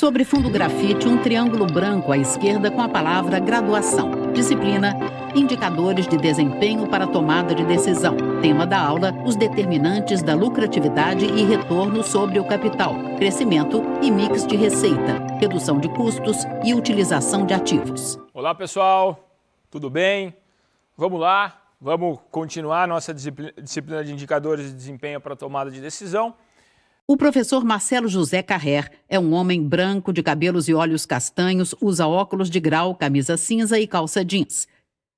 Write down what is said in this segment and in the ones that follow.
Sobre fundo grafite, um triângulo branco à esquerda com a palavra graduação. Disciplina, indicadores de desempenho para tomada de decisão. Tema da aula, os determinantes da lucratividade e retorno sobre o capital. Crescimento e mix de receita. Redução de custos e utilização de ativos. Olá pessoal, tudo bem? Vamos lá, vamos continuar nossa disciplina de indicadores de desempenho para tomada de decisão. O professor Marcelo José Carrer é um homem branco de cabelos e olhos castanhos, usa óculos de grau, camisa cinza e calça jeans.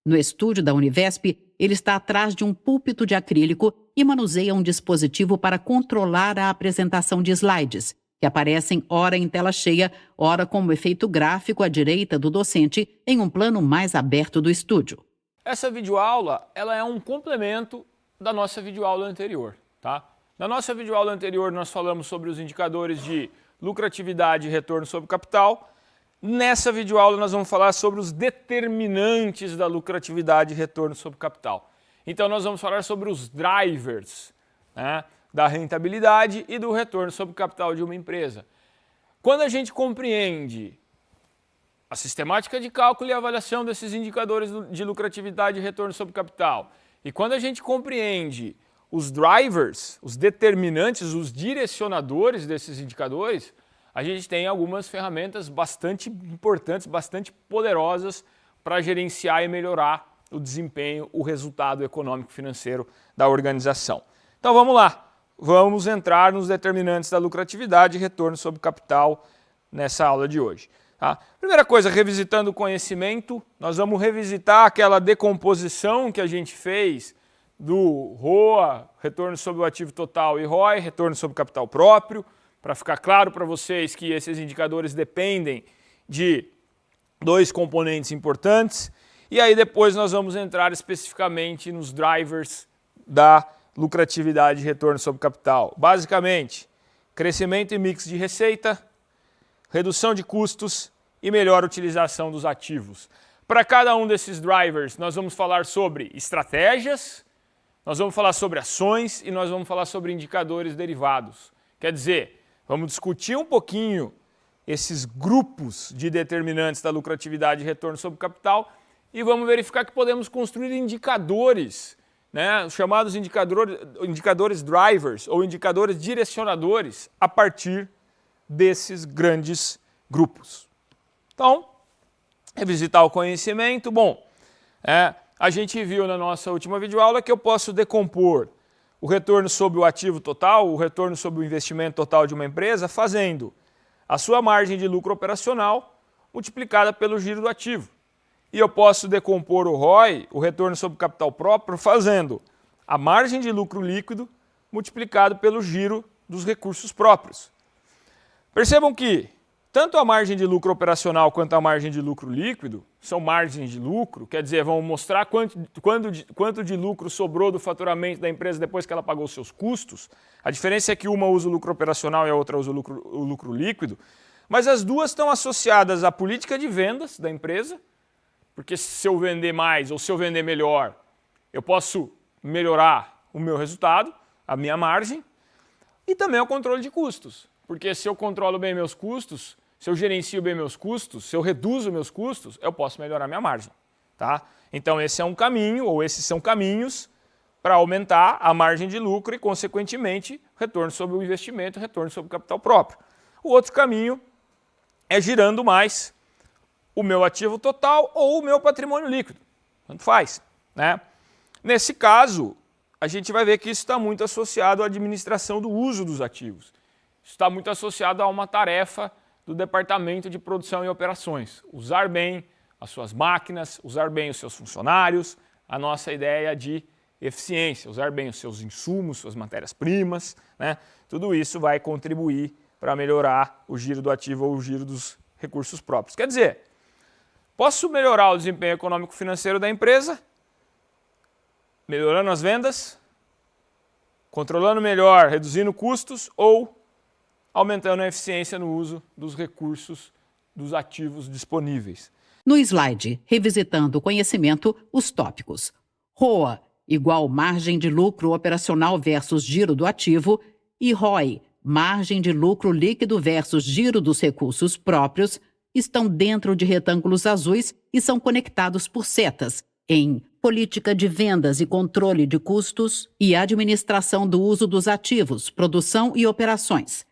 No estúdio da Univesp, ele está atrás de um púlpito de acrílico e manuseia um dispositivo para controlar a apresentação de slides, que aparecem ora em tela cheia, ora como efeito gráfico à direita do docente em um plano mais aberto do estúdio. Essa videoaula, ela é um complemento da nossa videoaula anterior, tá? Na nossa videoaula anterior, nós falamos sobre os indicadores de lucratividade e retorno sobre capital. Nessa videoaula, nós vamos falar sobre os determinantes da lucratividade e retorno sobre capital. Então, nós vamos falar sobre os drivers, né, da rentabilidade e do retorno sobre capital de uma empresa. Quando a gente compreende a sistemática de cálculo e avaliação desses indicadores de lucratividade e retorno sobre capital, e quando a gente compreende os drivers, os determinantes, os direcionadores desses indicadores, a gente tem algumas ferramentas bastante importantes, bastante poderosas para gerenciar e melhorar o desempenho, o resultado econômico financeiro da organização. Então vamos lá, vamos entrar nos determinantes da lucratividade e retorno sobre capital nessa aula de hoje. Tá? Primeira coisa, revisitando o conhecimento, nós vamos revisitar aquela decomposição que a gente fez do ROA, retorno sobre o ativo total, e ROI, retorno sobre capital próprio, para ficar claro para vocês que esses indicadores dependem de dois componentes importantes. E aí depois nós vamos entrar especificamente nos drivers da lucratividade e retorno sobre capital. Basicamente, crescimento e mix de receita, redução de custos e melhor utilização dos ativos. Para cada um desses drivers, nós vamos falar sobre estratégias, nós vamos falar sobre ações e nós vamos falar sobre indicadores derivados. Quer dizer, vamos discutir um pouquinho esses grupos de determinantes da lucratividade e retorno sobre capital e vamos verificar que podemos construir indicadores, né, os chamados indicadores drivers ou indicadores direcionadores a partir desses grandes grupos. Então, revisitar o conhecimento. Bom, a gente viu na nossa última videoaula que eu posso decompor o retorno sobre o ativo total, o retorno sobre o investimento total de uma empresa, fazendo a sua margem de lucro operacional multiplicada pelo giro do ativo. E eu posso decompor o ROI, o retorno sobre capital próprio, fazendo a margem de lucro líquido multiplicado pelo giro dos recursos próprios. Percebam que tanto a margem de lucro operacional quanto a margem de lucro líquido são margens de lucro, quer dizer, vão mostrar quanto de lucro sobrou do faturamento da empresa depois que ela pagou seus custos. A diferença é que uma usa o lucro operacional e a outra usa o lucro líquido, mas as duas estão associadas à política de vendas da empresa, porque se eu vender mais ou se eu vender melhor, eu posso melhorar o meu resultado, a minha margem, e também ao controle de custos. Porque se eu controlo bem meus custos, se eu gerencio bem meus custos, se eu reduzo meus custos, eu posso melhorar minha margem. Tá? Então esse é um caminho, ou esses são caminhos para aumentar a margem de lucro e, consequentemente, retorno sobre o investimento, retorno sobre o capital próprio. O outro caminho é girando mais o meu ativo total ou o meu patrimônio líquido. Tanto faz. Né? Nesse caso, a gente vai ver que isso está muito associado à administração do uso dos ativos. Está muito associado a uma tarefa do Departamento de Produção e Operações. Usar bem as suas máquinas, usar bem os seus funcionários, a nossa ideia de eficiência, usar bem os seus insumos, suas matérias-primas, né? Tudo isso vai contribuir para melhorar o giro do ativo ou o giro dos recursos próprios. Quer dizer, posso melhorar o desempenho econômico-financeiro da empresa, melhorando as vendas, controlando melhor, reduzindo custos ou aumentando a eficiência no uso dos recursos, dos ativos disponíveis. No slide, revisitando o conhecimento, os tópicos. ROA, igual margem de lucro operacional versus giro do ativo, e ROI, margem de lucro líquido versus giro dos recursos próprios, estão dentro de retângulos azuis e são conectados por setas em política de vendas e controle de custos e administração do uso dos ativos, produção e operações.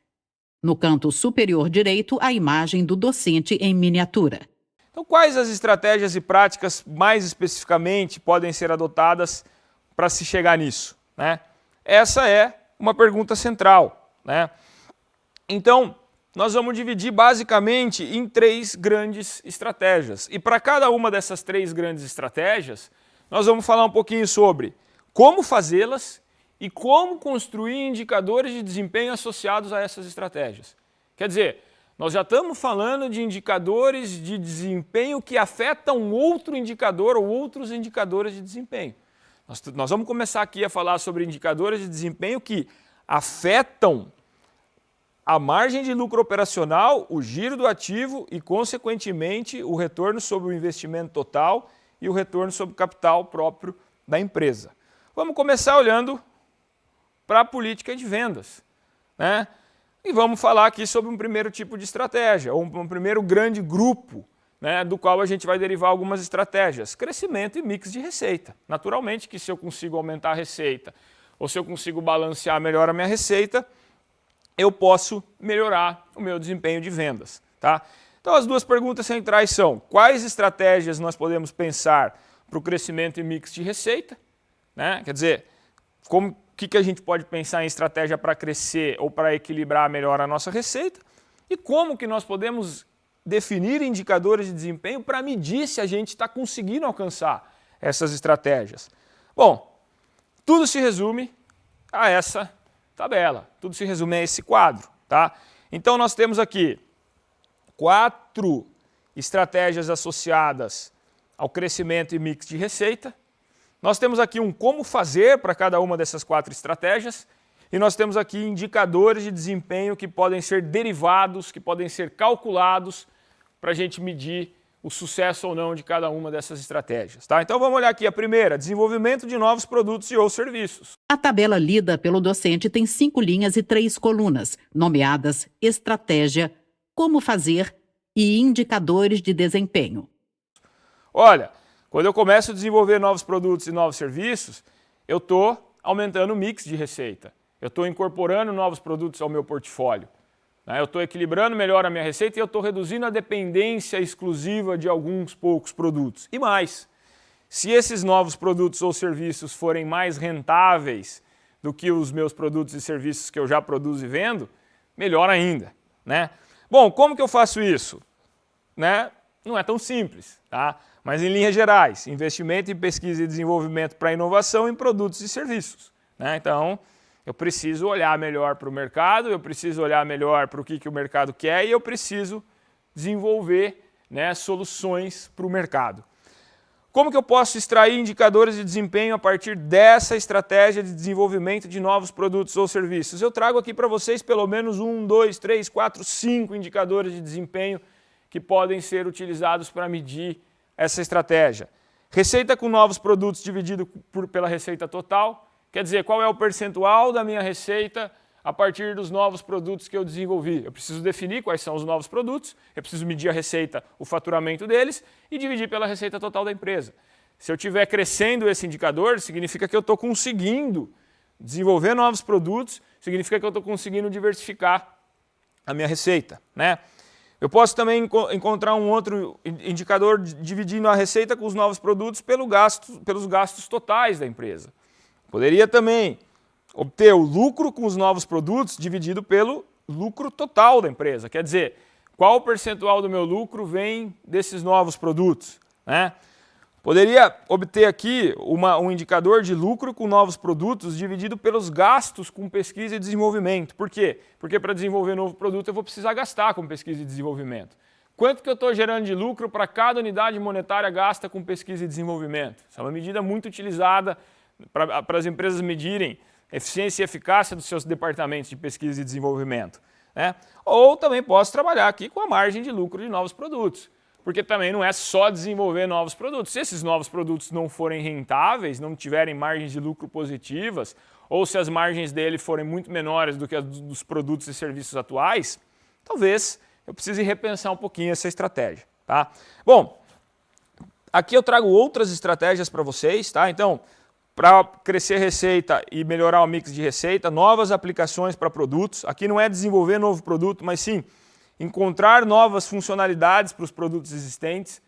No canto superior direito, a imagem do docente em miniatura. Então, quais as estratégias e práticas mais especificamente podem ser adotadas para se chegar nisso, né? Essa é uma pergunta central, né? Então, nós vamos dividir basicamente em 3 grandes estratégias. E para cada uma dessas 3 grandes estratégias, nós vamos falar um pouquinho sobre como fazê-las e como construir indicadores de desempenho associados a essas estratégias. Quer dizer, nós já estamos falando de indicadores de desempenho que afetam outro indicador ou outros indicadores de desempenho. Nós vamos começar aqui a falar sobre indicadores de desempenho que afetam a margem de lucro operacional, o giro do ativo e, consequentemente, o retorno sobre o investimento total e o retorno sobre o capital próprio da empresa. Vamos começar olhando para a política de vendas, né? E vamos falar aqui sobre um primeiro tipo de estratégia, ou um primeiro grande grupo, né, do qual a gente vai derivar algumas estratégias. Crescimento e mix de receita. Naturalmente que se eu consigo aumentar a receita, ou se eu consigo balancear melhor a minha receita, eu posso melhorar o meu desempenho de vendas, tá? Então as 2 perguntas centrais são: quais estratégias nós podemos pensar para o crescimento e mix de receita, né? Quer dizer, o que a gente pode pensar em estratégia para crescer ou para equilibrar melhor a nossa receita, e como que nós podemos definir indicadores de desempenho para medir se a gente está conseguindo alcançar essas estratégias. Bom, tudo se resume a essa tabela, tudo se resume a esse quadro, tá? Então nós temos aqui 4 estratégias associadas ao crescimento e mix de receita. Nós temos aqui um como fazer para cada uma dessas 4 estratégias e nós temos aqui indicadores de desempenho que podem ser derivados, que podem ser calculados para a gente medir o sucesso ou não de cada uma dessas estratégias, tá? Então vamos olhar aqui a primeira, desenvolvimento de novos produtos e ou serviços. A tabela lida pelo docente tem 5 linhas e 3 colunas, nomeadas estratégia, como fazer e indicadores de desempenho. Olha, quando eu começo a desenvolver novos produtos e novos serviços, eu estou aumentando o mix de receita. Eu estou incorporando novos produtos ao meu portfólio. Eu estou equilibrando melhor a minha receita e eu estou reduzindo a dependência exclusiva de alguns poucos produtos. E mais, se esses novos produtos ou serviços forem mais rentáveis do que os meus produtos e serviços que eu já produzo e vendo, melhor ainda, né? Bom, como que eu faço isso? Né? Não é tão simples, tá? Mas em linhas gerais, investimento em pesquisa e desenvolvimento para inovação em produtos e serviços, né? Então, eu preciso olhar melhor para o mercado, eu preciso olhar melhor para o que o mercado quer e eu preciso desenvolver, né, soluções para o mercado. Como que eu posso extrair indicadores de desempenho a partir dessa estratégia de desenvolvimento de novos produtos ou serviços? Eu trago aqui para vocês pelo menos 1, 2, 3, 4, 5 indicadores de desempenho que podem ser utilizados para medir essa estratégia. Receita com novos produtos dividido pela receita total. Quer dizer, qual é o percentual da minha receita a partir dos novos produtos que eu desenvolvi? Eu preciso definir quais são os novos produtos, eu preciso medir a receita, o faturamento deles e dividir pela receita total da empresa. Se eu estiver crescendo esse indicador, significa que eu estou conseguindo desenvolver novos produtos, significa que eu estou conseguindo diversificar a minha receita, né? Eu posso também encontrar um outro indicador dividindo a receita com os novos produtos pelos gastos totais da empresa. Poderia também obter o lucro com os novos produtos dividido pelo lucro total da empresa. Quer dizer, qual o percentual do meu lucro vem desses novos produtos, né? Poderia obter aqui um indicador de lucro com novos produtos dividido pelos gastos com pesquisa e desenvolvimento. Por quê? Porque para desenvolver novo produto eu vou precisar gastar com pesquisa e desenvolvimento. Quanto que eu estou gerando de lucro para cada unidade monetária gasta com pesquisa e desenvolvimento? Essa é uma medida muito utilizada para as empresas medirem eficiência e eficácia dos seus departamentos de pesquisa e desenvolvimento, né? Ou também posso trabalhar aqui com a margem de lucro de novos produtos, porque também não é só desenvolver novos produtos. Se esses novos produtos não forem rentáveis, não tiverem margens de lucro positivas, ou se as margens dele forem muito menores do que as dos produtos e serviços atuais, talvez eu precise repensar um pouquinho essa estratégia, tá? Bom, aqui eu trago outras estratégias para vocês, tá? Então, para crescer receita e melhorar o mix de receita, novas aplicações para produtos. Aqui não é desenvolver novo produto, mas sim encontrar novas funcionalidades para os produtos existentes.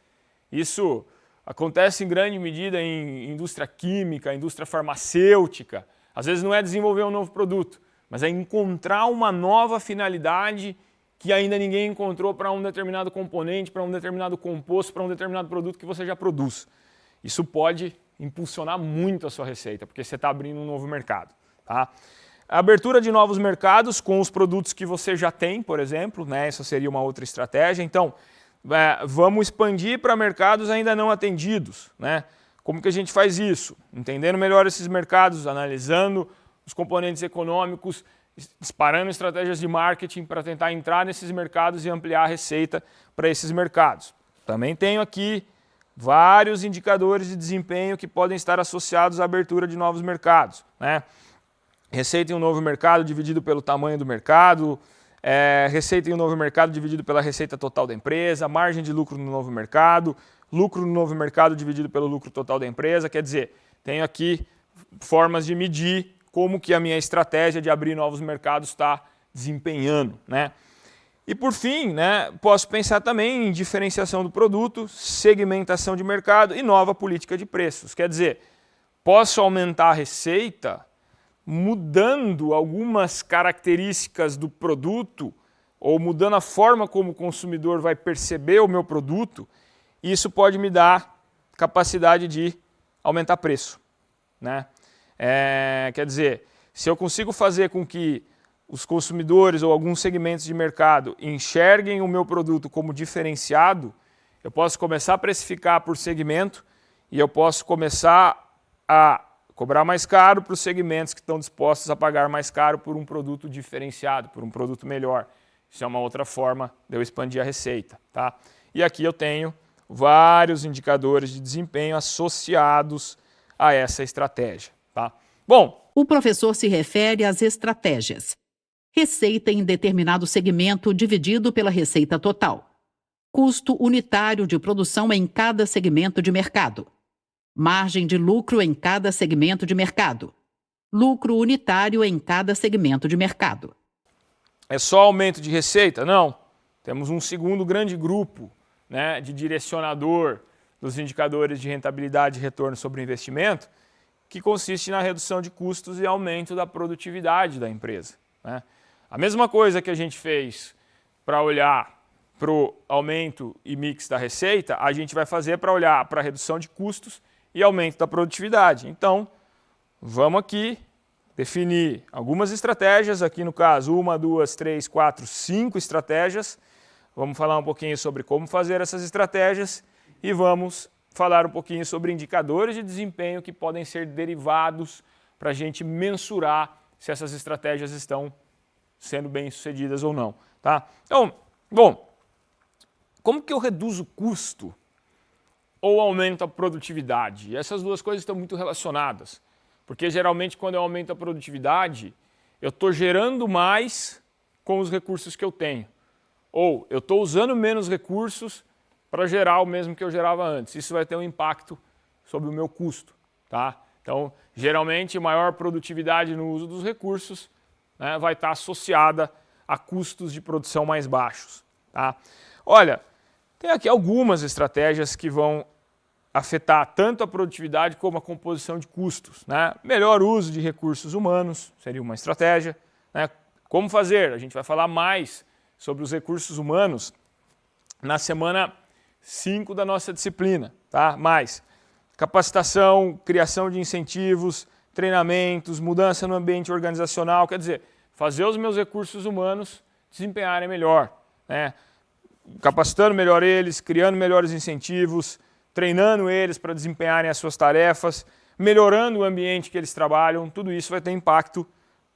Isso acontece em grande medida em indústria química, indústria farmacêutica. Às vezes não é desenvolver um novo produto, mas é encontrar uma nova finalidade que ainda ninguém encontrou para um determinado componente, para um determinado composto, para um determinado produto que você já produz. Isso pode impulsionar muito a sua receita, porque você está abrindo um novo mercado. Tá? A abertura de novos mercados com os produtos que você já tem, por exemplo, né? Essa seria uma outra estratégia. Então, vamos expandir para mercados ainda não atendidos. Né? Como que a gente faz isso? Entendendo melhor esses mercados, analisando os componentes econômicos, disparando estratégias de marketing para tentar entrar nesses mercados e ampliar a receita para esses mercados. Também tenho aqui vários indicadores de desempenho que podem estar associados à abertura de novos mercados. Né? Receita em um novo mercado dividido pelo tamanho do mercado, receita em um novo mercado dividido pela receita total da empresa, margem de lucro no novo mercado, lucro no novo mercado dividido pelo lucro total da empresa. Quer dizer, tenho aqui formas de medir como que a minha estratégia de abrir novos mercados está desempenhando. Né? E por fim, né, posso pensar também em diferenciação do produto, segmentação de mercado e nova política de preços. Quer dizer, posso aumentar a receita mudando algumas características do produto ou mudando a forma como o consumidor vai perceber o meu produto. E isso pode me dar capacidade de aumentar preço. Né? Quer dizer, se eu consigo fazer com que os consumidores ou alguns segmentos de mercado enxerguem o meu produto como diferenciado, eu posso começar a precificar por segmento e eu posso começar a cobrar mais caro para os segmentos que estão dispostos a pagar mais caro por um produto diferenciado, por um produto melhor. Isso é uma outra forma de eu expandir a receita. Tá? E aqui eu tenho vários indicadores de desempenho associados a essa estratégia. Tá? Bom, o professor se refere às estratégias. Receita em determinado segmento dividido pela receita total. Custo unitário de produção em cada segmento de mercado. Margem de lucro em cada segmento de mercado. Lucro unitário em cada segmento de mercado. É só aumento de receita? Não. Temos um segundo grande grupo, né, de direcionador dos indicadores de rentabilidade e retorno sobre investimento, que consiste na redução de custos e aumento da produtividade da empresa. Né? A mesma coisa que a gente fez para olhar para o aumento e mix da receita, a gente vai fazer para olhar para a redução de custos e aumento da produtividade. Então, vamos aqui definir algumas estratégias, aqui no caso 1, 2, 3, 4, 5 estratégias. Vamos falar um pouquinho sobre como fazer essas estratégias e vamos falar um pouquinho sobre indicadores de desempenho que podem ser derivados para a gente mensurar se essas estratégias estão sendo bem-sucedidas ou não. Tá? Então, bom, como que eu reduzo o custo ou aumento a produtividade? Essas duas coisas estão muito relacionadas, porque geralmente quando eu aumento a produtividade, eu estou gerando mais com os recursos que eu tenho, ou eu estou usando menos recursos para gerar o mesmo que eu gerava antes. Isso vai ter um impacto sobre o meu custo. Tá? Então, geralmente, maior produtividade no uso dos recursos, né, vai estar associada a custos de produção mais baixos. Tá? Olha, tem aqui algumas estratégias que vão afetar tanto a produtividade como a composição de custos. Né? Melhor uso de recursos humanos seria uma estratégia. Né? Como fazer? A gente vai falar mais sobre os recursos humanos na semana 5 da nossa disciplina. Tá? Mais capacitação, criação de incentivos, treinamentos, mudança no ambiente organizacional, quer dizer, fazer os meus recursos humanos desempenharem melhor, né? Capacitando melhor eles, criando melhores incentivos, treinando eles para desempenharem as suas tarefas, melhorando o ambiente que eles trabalham, tudo isso vai ter impacto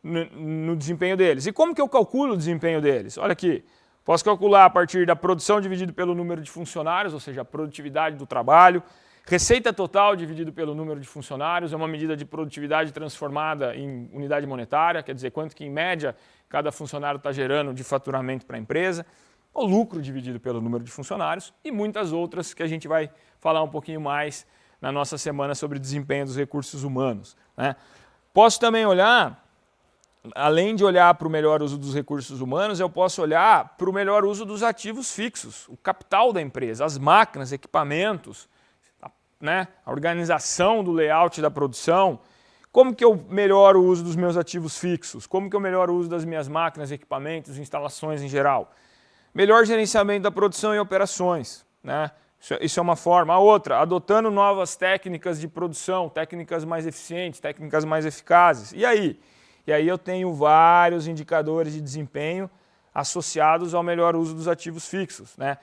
no desempenho deles. E como que eu calculo o desempenho deles? Olha aqui, posso calcular a partir da produção dividido pelo número de funcionários, ou seja, a produtividade do trabalho, Receita total dividido pelo número de funcionários é uma medida de produtividade transformada em unidade monetária, quer dizer, quanto que em média cada funcionário está gerando de faturamento para a empresa. O lucro dividido pelo número de funcionários e muitas outras que a gente vai falar um pouquinho mais na nossa semana sobre desempenho dos recursos humanos, né? Posso também olhar, além de olhar para o melhor uso dos recursos humanos, eu posso olhar para o melhor uso dos ativos fixos, o capital da empresa, as máquinas, equipamentos, né? A organização do layout da produção. Como que eu melhoro o uso dos meus ativos fixos? Como que eu melhoro o uso das minhas máquinas, equipamentos, instalações em geral? Melhor gerenciamento da produção e operações, né? Isso é uma forma. A outra, adotando novas técnicas de produção, técnicas mais eficientes, técnicas mais eficazes. E aí? E aí eu tenho vários indicadores de desempenho associados ao melhor uso dos ativos fixos, né?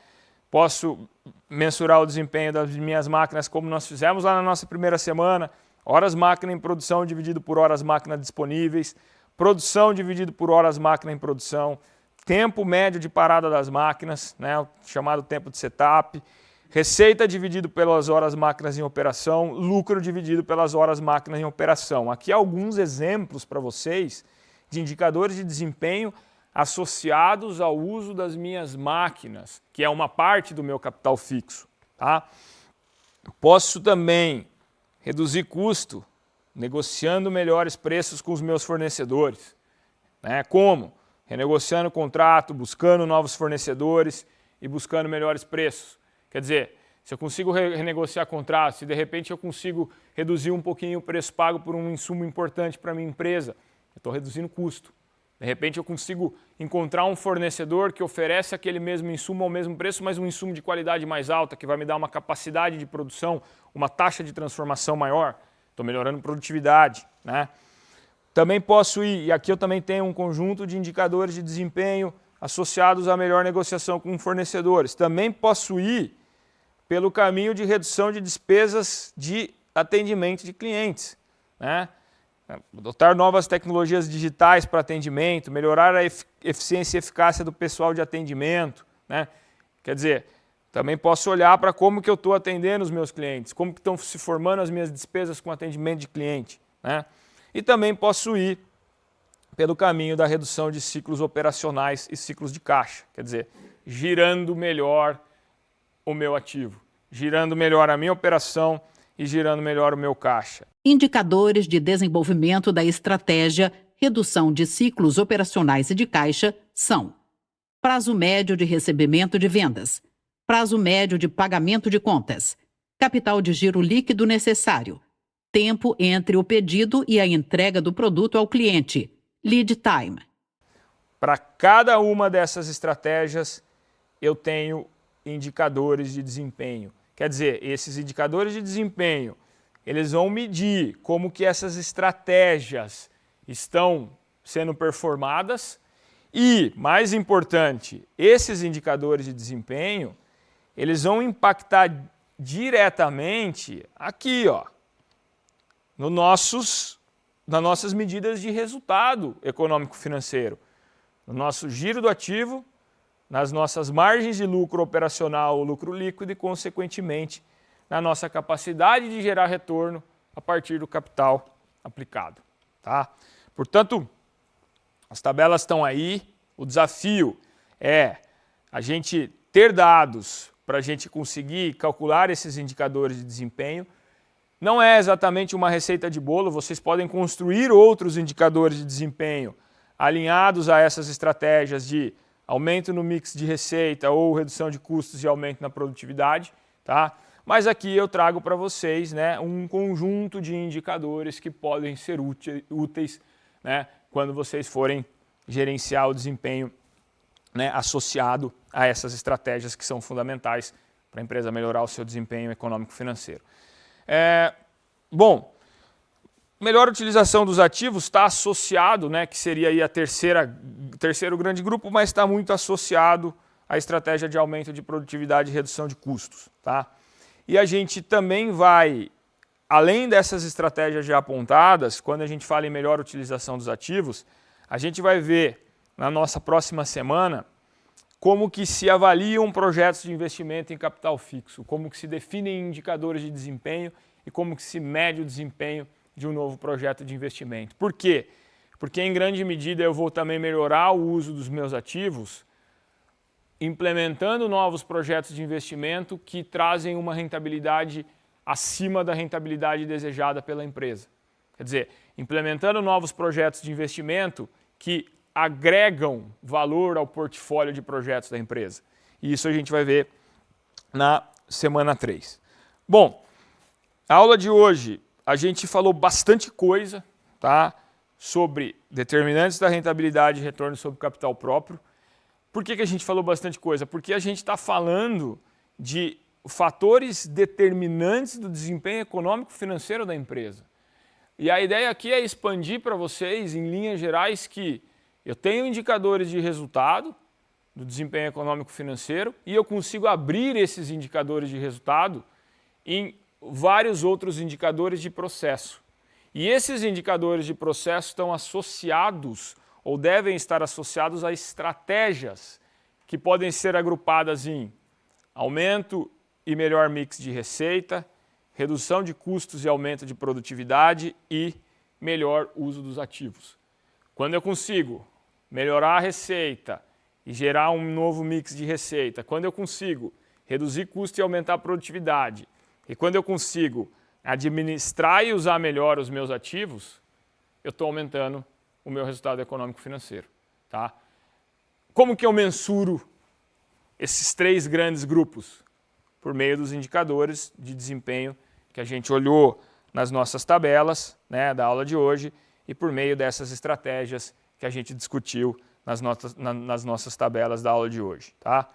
Posso mensurar o desempenho das minhas máquinas como nós fizemos lá na nossa primeira semana, horas máquina em produção dividido por horas máquina disponíveis, produção dividido por horas máquina em produção, tempo médio de parada das máquinas, né, o chamado tempo de setup, receita dividido pelas horas máquinas em operação, lucro dividido pelas horas máquinas em operação. Aqui alguns exemplos para vocês de indicadores de desempenho associados ao uso das minhas máquinas, que é uma parte do meu capital fixo, tá? Posso também reduzir custo, negociando melhores preços com os meus fornecedores, né? Como? Renegociando o contrato, buscando novos fornecedores e buscando melhores preços. Quer dizer, se eu consigo renegociar contrato, se de repente eu consigo reduzir um pouquinho o preço pago por um insumo importante para a minha empresa, eu estou reduzindo o custo. De repente eu consigo encontrar um fornecedor que oferece aquele mesmo insumo ao mesmo preço, mas um insumo de qualidade mais alta, que vai me dar uma capacidade de produção, uma taxa de transformação maior. Estou melhorando produtividade, né? Também posso ir, e aqui eu também tenho um conjunto de indicadores de desempenho associados à melhor negociação com fornecedores. Também posso ir pelo caminho de redução de despesas de atendimento de clientes, né? Adotar novas tecnologias digitais para atendimento, melhorar a eficiência e eficácia do pessoal de atendimento, né? Quer dizer, também posso olhar para como que eu estou atendendo os meus clientes, como que estão se formando as minhas despesas com atendimento de cliente, né? E também posso ir pelo caminho da redução de ciclos operacionais e ciclos de caixa, quer dizer, girando melhor o meu ativo, girando melhor a minha operação e girando melhor o meu caixa. Indicadores de desenvolvimento da estratégia, redução de ciclos operacionais e de caixa são: prazo médio de recebimento de vendas, prazo médio de pagamento de contas, capital de giro líquido necessário, tempo entre o pedido e a entrega do produto ao cliente, lead time. Para cada uma dessas estratégias, eu tenho indicadores de desempenho. Quer dizer, esses indicadores de desempenho, eles vão medir como que essas estratégias estão sendo performadas e, mais importante, esses indicadores de desempenho, eles vão impactar diretamente aqui, ó, nas nossas medidas de resultado econômico-financeiro, no nosso giro do ativo, nas nossas margens de lucro operacional ou lucro líquido e, consequentemente, na nossa capacidade de gerar retorno a partir do capital aplicado, tá? Portanto, as tabelas estão aí, o desafio é a gente ter dados para a gente conseguir calcular esses indicadores de desempenho. Não é exatamente uma receita de bolo, vocês podem construir outros indicadores de desempenho alinhados a essas estratégias de aumento no mix de receita ou redução de custos e aumento na produtividade, tá? Mas aqui eu trago para vocês, né, um conjunto de indicadores que podem ser úteis, né, quando vocês forem gerenciar o desempenho, né, associado a essas estratégias que são fundamentais para a empresa melhorar o seu desempenho econômico-financeiro. Bom, melhor utilização dos ativos está associado, né, que seria aí terceiro grande grupo, mas está muito associado à estratégia de aumento de produtividade e redução de custos, tá? E a gente também vai, além dessas estratégias já apontadas, quando a gente fala em melhor utilização dos ativos, a gente vai ver na nossa próxima semana como que se avaliam projetos de investimento em capital fixo, como que se definem indicadores de desempenho e como que se mede o desempenho de um novo projeto de investimento. Por quê? Porque em grande medida eu vou também melhorar o uso dos meus ativos, implementando novos projetos de investimento que trazem uma rentabilidade acima da rentabilidade desejada pela empresa. Quer dizer, implementando novos projetos de investimento que agregam valor ao portfólio de projetos da empresa. E isso a gente vai ver na semana 3. Bom, a aula de hoje a gente falou bastante coisa, tá, sobre determinantes da rentabilidade e retorno sobre capital próprio. Por que a gente falou bastante coisa? Porque a gente está falando de fatores determinantes do desempenho econômico e financeiro da empresa. E a ideia aqui é expandir para vocês, em linhas gerais, que eu tenho indicadores de resultado do desempenho econômico e financeiro e eu consigo abrir esses indicadores de resultado em vários outros indicadores de processo. E esses indicadores de processo estão associados ou devem estar associados a estratégias que podem ser agrupadas em aumento e melhor mix de receita, redução de custos e aumento de produtividade e melhor uso dos ativos. Quando eu consigo melhorar a receita e gerar um novo mix de receita, quando eu consigo reduzir custo e aumentar a produtividade, e quando eu consigo administrar e usar melhor os meus ativos, eu estou aumentando o meu resultado econômico financeiro. Tá? Como que eu mensuro esses 3 grandes grupos? Por meio dos indicadores de desempenho que a gente olhou nas nossas tabelas, né, da aula de hoje e por meio dessas estratégias que a gente discutiu nas nossas tabelas da aula de hoje. Tá?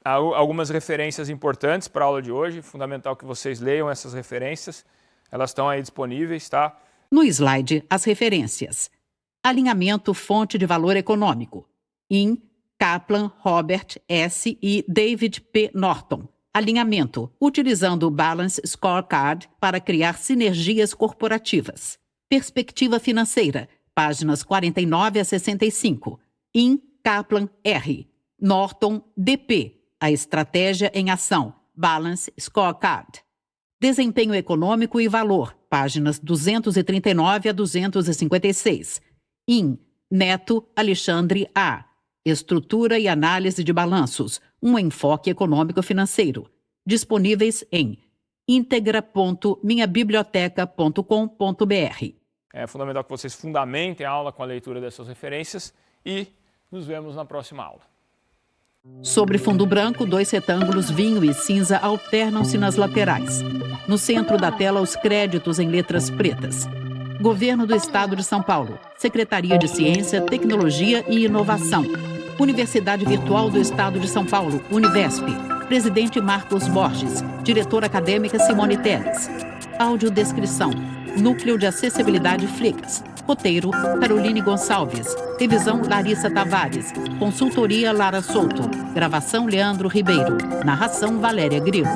Há algumas referências importantes para a aula de hoje, fundamental que vocês leiam essas referências, elas estão aí disponíveis. Tá? No slide, as referências. Alinhamento fonte de valor econômico. In Kaplan, Robert S. e David P. Norton. Alinhamento, utilizando o Balance Scorecard para criar sinergias corporativas. Perspectiva financeira, páginas 49 a 65. In Kaplan, R. Norton, D.P. A estratégia em ação, Balance Scorecard. Desempenho econômico e valor, páginas 239 a 256. In Neto, Alexandre A. Estrutura e análise de balanços, um enfoque econômico-financeiro. Disponíveis em integra.minhabiblioteca.com.br. É fundamental que vocês fundamentem a aula com a leitura dessas referências e nos vemos na próxima aula. Sobre fundo branco, 2 retângulos vinho e cinza alternam-se nas laterais. No centro da tela, os créditos em letras pretas. Governo do Estado de São Paulo. Secretaria de Ciência, Tecnologia e Inovação. Universidade Virtual do Estado de São Paulo, Univesp. Presidente Marcos Borges. Diretora acadêmica Simone Teles. Audiodescrição. Núcleo de Acessibilidade Flix. Roteiro, Caroline Gonçalves. Revisão, Larissa Tavares. Consultoria, Lara Souto. Gravação, Leandro Ribeiro. Narração, Valéria Grilo.